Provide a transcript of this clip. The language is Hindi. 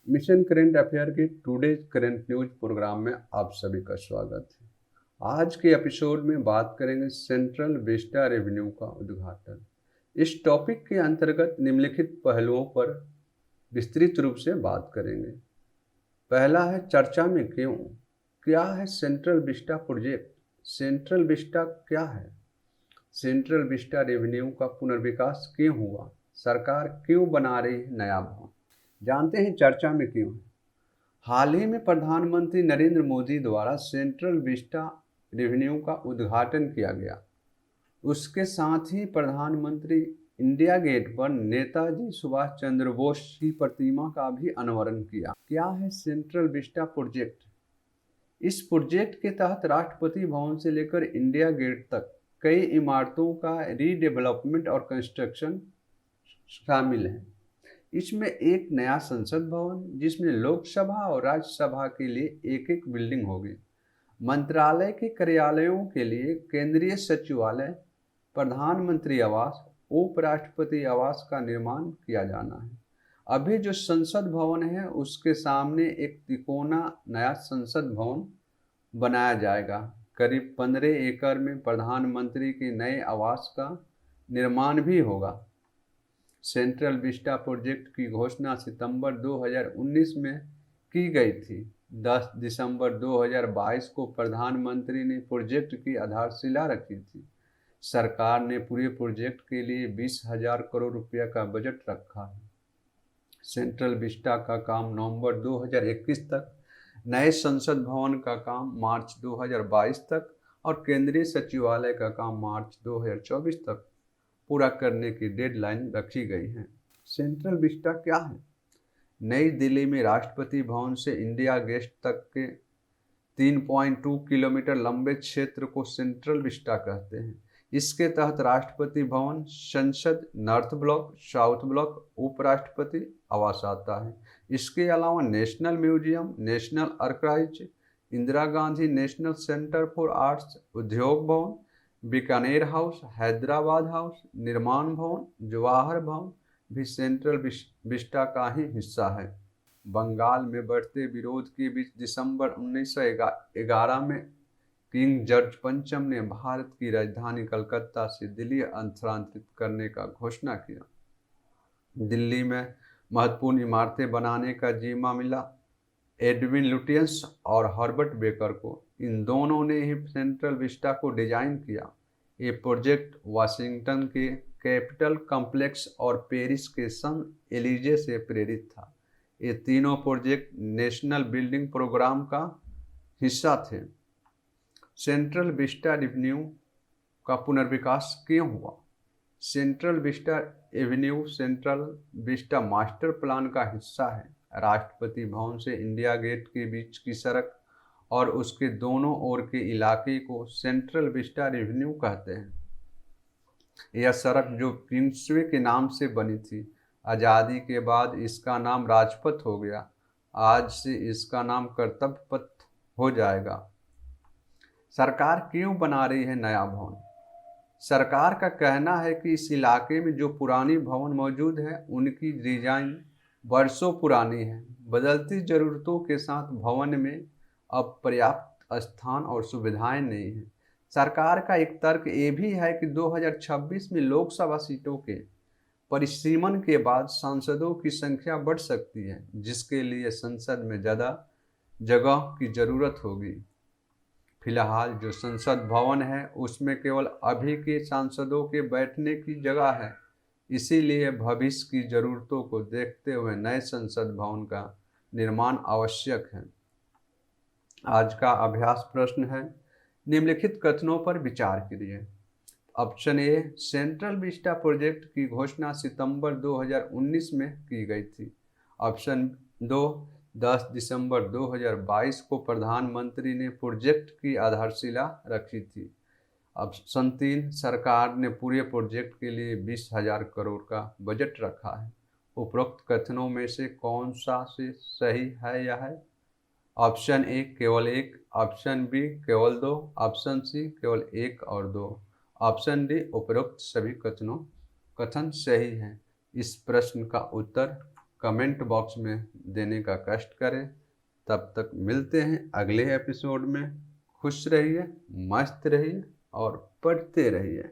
मिशन करेंट अफेयर के टुडेज करेंट न्यूज प्रोग्राम में आप सभी का स्वागत है। आज के एपिसोड में बात करेंगे सेंट्रल विस्टा रेवेन्यू का उद्घाटन। इस टॉपिक के अंतर्गत निम्नलिखित पहलुओं पर विस्तृत रूप से बात करेंगे। पहला है चर्चा में क्यों। क्या है central Vista project? Central Vista क्या है? सेंट्रल विस्टा रेवेन्यू का पुनर्विकास क्यों हुआ? सरकार क्यों बना रही है नया भवन? जानते हैं चर्चा में क्यों है। हाल ही में प्रधानमंत्री नरेंद्र मोदी द्वारा सेंट्रल विस्टा रेवेन्यू का उद्घाटन किया गया। उसके साथ ही प्रधानमंत्री इंडिया गेट पर नेताजी सुभाष चंद्र बोस की प्रतिमा का भी अनावरण किया। क्या है सेंट्रल विस्टा प्रोजेक्ट? इस प्रोजेक्ट के तहत राष्ट्रपति भवन से लेकर इंडिया गेट तक कई इमारतों का रीडेवलपमेंट और कंस्ट्रक्शन शामिल है। इसमें एक नया संसद भवन जिसमें लोकसभा और राज्यसभा के लिए एक एक बिल्डिंग होगी। मंत्रालय के कार्यालयों के लिए केंद्रीय सचिवालय, प्रधानमंत्री आवास, उपराष्ट्रपति आवास का निर्माण किया जाना है। अभी जो संसद भवन है उसके सामने एक तिकोना नया संसद भवन बनाया जाएगा। करीब 15 एकड़ में प्रधानमंत्री के नए आवास का निर्माण भी होगा। सेंट्रल विस्टा प्रोजेक्ट की घोषणा सितंबर 2019 में की गई थी। 10 दिसंबर 2022 को प्रधानमंत्री ने प्रोजेक्ट की आधारशिला रखी थी। सरकार ने पूरे प्रोजेक्ट के लिए 20,000 करोड़ रुपये का बजट रखा है। सेंट्रल विस्टा का काम नवंबर 2021 तक, नए संसद भवन का काम मार्च 2022 तक और केंद्रीय सचिवालय का काम मार्च 2024 तक पूरा करने की डेडलाइन रखी गई है। सेंट्रल विस्टा क्या है? नई दिल्ली में राष्ट्रपति भवन से इंडिया गेट तक के 3.2 किलोमीटर लंबे क्षेत्र को सेंट्रल विस्टा कहते हैं। इसके तहत राष्ट्रपति भवन, संसद, नॉर्थ ब्लॉक, साउथ ब्लॉक, उपराष्ट्रपति आवास आता है। इसके अलावा national museum, national archives, Indira Gandhi national centre for arts, उद्योग भवन, बीकानेर हाउस, हैदराबाद हाउस, निर्माण भवन, जवाहर भवन भी सेंट्रल विस्टा का ही हिस्सा है। बंगाल में बढ़ते विरोध के बीच दिसंबर 1911 में किंग जॉर्ज पंचम ने भारत की राजधानी कलकत्ता से दिल्ली स्थानांतरित करने का घोषणा किया। दिल्ली में महत्वपूर्ण इमारतें बनाने का जिम्मा मिला एडविन लुटियंस और हर्बर्ट बेकर को। इन दोनों ने ही सेंट्रल विस्टा को डिजाइन किया। ये प्रोजेक्ट वाशिंगटन के कैपिटल कॉम्प्लेक्स और पेरिस के सन एलिजे से प्रेरित था। ये तीनों प्रोजेक्ट नेशनल बिल्डिंग प्रोग्राम का हिस्सा थे। सेंट्रल विस्टा रेवेन्यू का पुनर्विकास क्यों हुआ? Central Vista Avenue central Vista master plan का हिस्सा है। राष्ट्रपति भवन से इंडिया गेट के बीच की सड़क और उसके दोनों ओर के इलाके को सेंट्रल विस्टा रेवेन्यू कहते हैं। यह सड़क जो किंग्सवे के नाम से बनी थी, आज़ादी के बाद इसका नाम राजपथ हो गया। आज से इसका नाम कर्तव्य पथ हो जाएगा। सरकार क्यों बना रही है नया भवन? सरकार का कहना है कि इस इलाके में जो पुरानी भवन मौजूद है उनकी डिजाइन वर्षों पुरानी है। बदलती ज़रूरतों के साथ भवन में अब पर्याप्त स्थान और सुविधाएं नहीं हैं। सरकार का एक तर्क ये भी है कि 2026 में लोकसभा सीटों के परिसीमन के बाद सांसदों की संख्या बढ़ सकती है, जिसके लिए संसद में ज़्यादा जगह की ज़रूरत होगी। फिलहाल जो संसद भवन है उसमें केवल अभी के सांसदों के बैठने की जगह है। इसीलिए भविष्य की ज़रूरतों को देखते हुए नए संसद भवन का निर्माण आवश्यक है। आज का अभ्यास प्रश्न है, निम्नलिखित कथनों पर विचार कीजिए। Option A, central Vista project की घोषणा सितंबर 2019 में की गई थी। ऑप्शन 2, 10 दिसंबर 2022 को प्रधानमंत्री ने प्रोजेक्ट की आधारशिला रखी थी। ऑप्शन 3, सरकार ने पूरे प्रोजेक्ट के लिए 20,000 करोड़ का बजट रखा है। उपरोक्त कथनों में से कौन सा से सही है या है? ऑप्शन ए केवल 1, ऑप्शन बी केवल 2, ऑप्शन सी केवल 1 और 2, ऑप्शन डी उपरोक्त सभी कथन सही हैं। इस प्रश्न का उत्तर कमेंट बॉक्स में देने का कष्ट करें। तब तक मिलते हैं अगले एपिसोड में। खुश रहिए, मस्त रहिए और पढ़ते रहिए।